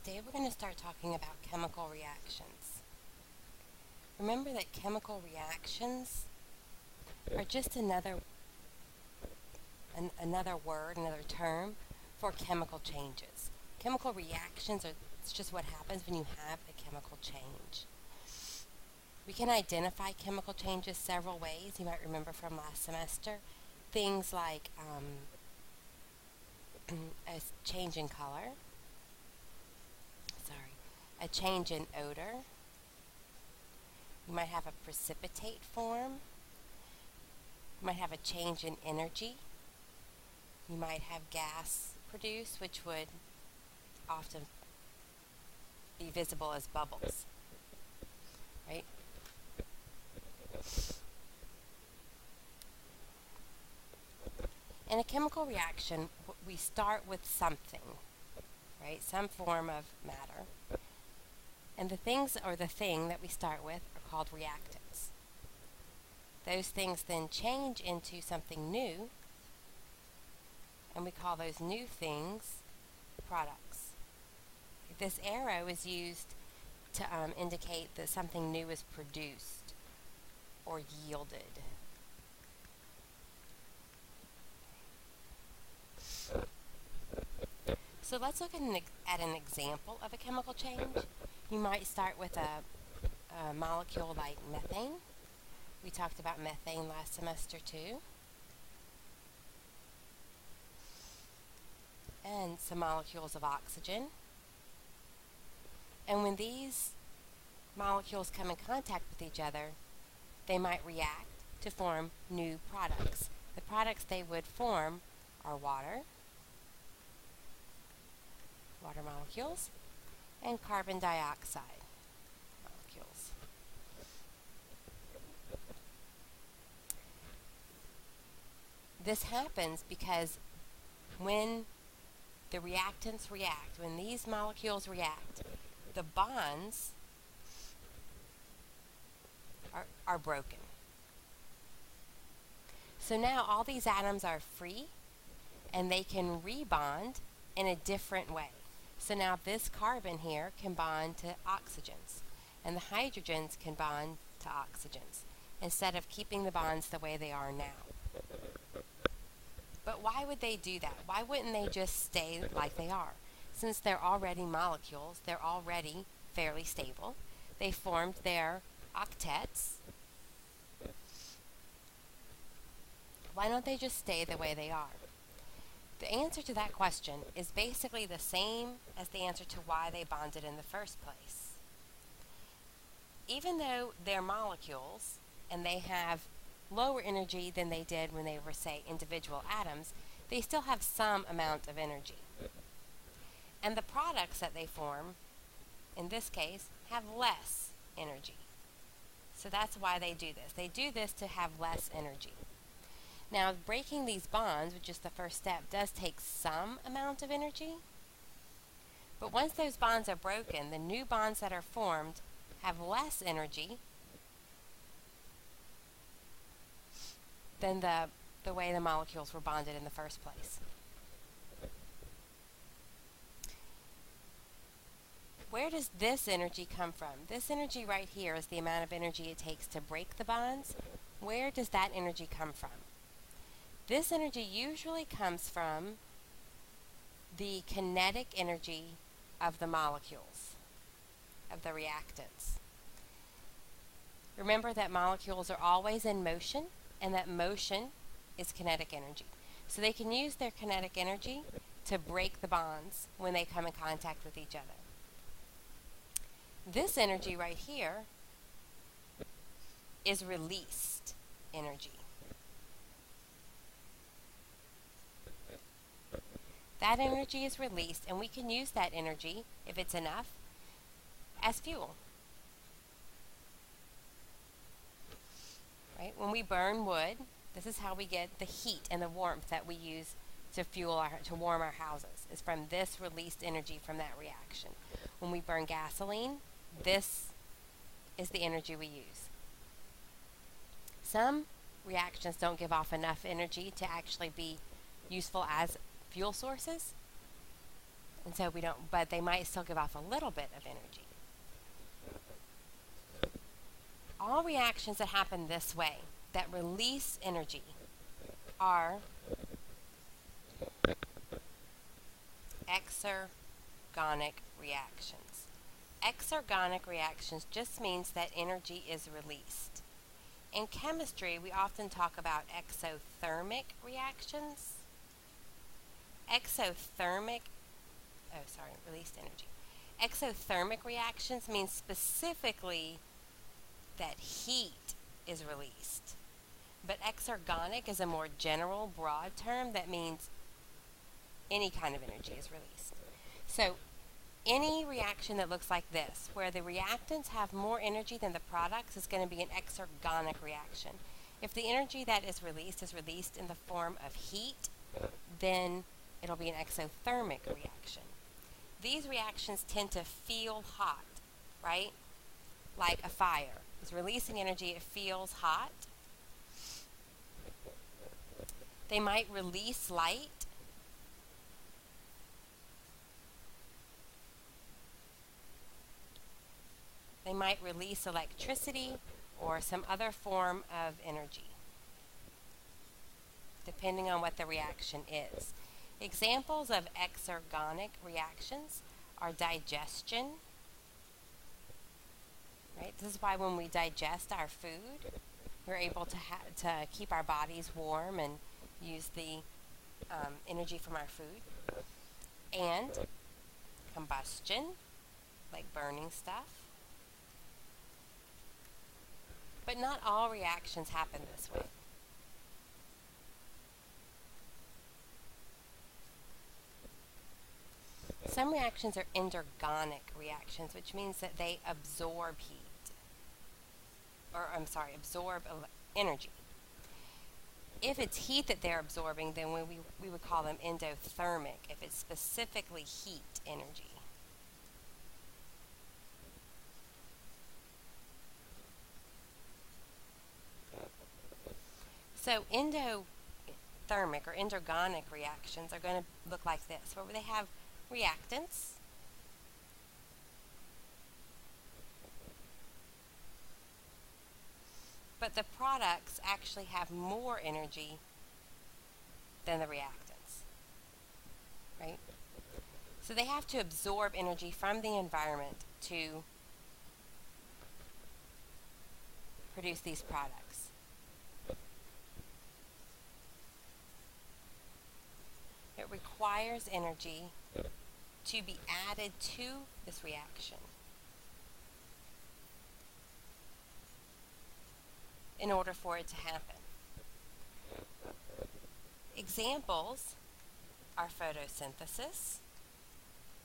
Today we're going to start talking about chemical reactions. Remember that chemical reactions are just another word, another term for chemical changes. Chemical reactions it's just what happens when you have a chemical change. We can identify chemical changes several ways. You might remember from last semester. Things like a change in color, a change in odor. You might have a precipitate form. You might have a change in energy. You might have gas produced, which would often be visible as bubbles, right? In a chemical reaction, we start with something, right? Some form of matter. And the thing that we start with are called reactants. Those things then change into something new, and we call those new things products. This arrow is used to indicate that something new is produced or yielded. So let's look at an example of a chemical change. You might start with a molecule like methane. We talked about methane last semester too. And some molecules of oxygen. And when these molecules come in contact with each other, they might react to form new products. The products they would form are water molecules, and carbon dioxide molecules. This happens because when the reactants react, when these molecules react, the bonds are broken. So now all these atoms are free and they can rebond in a different way. So now this carbon here can bond to oxygens, and the hydrogens can bond to oxygens, instead of keeping the bonds the way they are now. But why would they do that? Why wouldn't they just stay like they are? Since they're already molecules, they're already fairly stable. They formed their octets. Why don't they just stay the way they are? The answer to that question is basically the same as the answer to why they bonded in the first place. Even though they're molecules and they have lower energy than they did when they were, say, individual atoms, they still have some amount of energy. And the products that they form, in this case, have less energy. So that's why they do this. They do this to have less energy. Now, breaking these bonds, which is the first step, does take some amount of energy. But once those bonds are broken, the new bonds that are formed have less energy than the way the molecules were bonded in the first place. Where does this energy come from? This energy right here is the amount of energy it takes to break the bonds. Where does that energy come from? This energy usually comes from the kinetic energy of the molecules, of the reactants. Remember that molecules are always in motion, and that motion is kinetic energy. So they can use their kinetic energy to break the bonds when they come in contact with each other. This energy right here is released energy. That energy is released, and we can use that energy, if it's enough, as fuel. Right? When we burn wood, this is how we get the heat and the warmth that we use to warm our houses, is from this released energy from that reaction. When we burn gasoline, this is the energy we use. Some reactions don't give off enough energy to actually be useful as fuel sources. And so we don't, but they might still give off a little bit of energy. All reactions that happen this way, that release energy, are exergonic reactions. Exergonic reactions just means that energy is released. In chemistry, we often talk about exothermic reactions. Released energy. Exothermic reactions means specifically that heat is released. But exergonic is a more general, broad term that means any kind of energy is released. So any reaction that looks like this, where the reactants have more energy than the products, is going to be an exergonic reaction. If the energy that is released in the form of heat, then it'll be an exothermic reaction. These reactions tend to feel hot, right? Like a fire. It's releasing energy, it feels hot. They might release light. They might release electricity or some other form of energy, depending on what the reaction is. Examples of exergonic reactions are digestion. Right? This is why when we digest our food, we're able to keep our bodies warm and use the energy from our food. And combustion, like burning stuff. But not all reactions happen this way. Some reactions are endergonic reactions, which means that they absorb heat. Absorb energy. If it's heat that they're absorbing, then we would call them endothermic, if it's specifically heat energy. So endothermic or endergonic reactions are going to look like this, where they have reactants, but the products actually have more energy than the reactants, right? So they have to absorb energy from the environment to produce these products. It requires energy to be added to this reaction in order for it to happen. Examples are photosynthesis.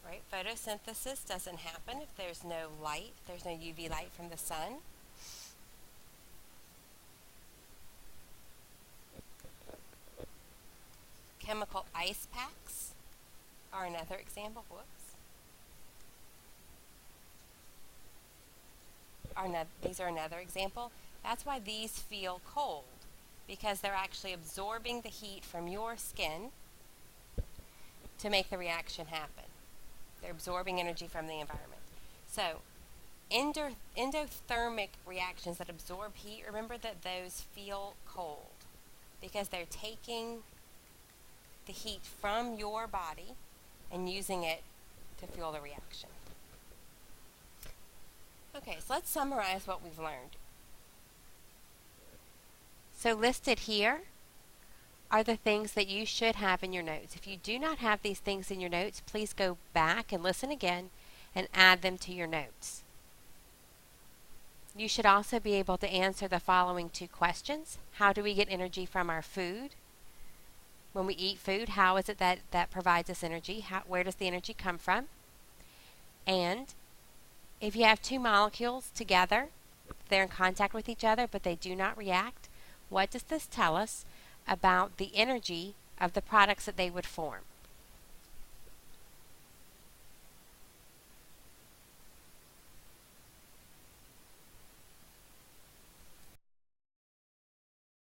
Right? Photosynthesis doesn't happen if there's no light, there's no UV light from the sun. Chemical ice packs are another example. These are another example. That's why these feel cold, because they're actually absorbing the heat from your skin to make the reaction happen. They're absorbing energy from the environment. So endothermic reactions that absorb heat, remember that those feel cold because they're taking the heat from your body and using it to fuel the reaction. Okay, so let's summarize what we've learned. So listed here are the things that you should have in your notes. If you do not have these things in your notes, please go back and listen again and add them to your notes. You should also be able to answer the following two questions. How do we get energy from our food? When we eat food, how is it that provides us energy? Where does the energy come from? And if you have two molecules together, they're in contact with each other, but they do not react, what does this tell us about the energy of the products that they would form?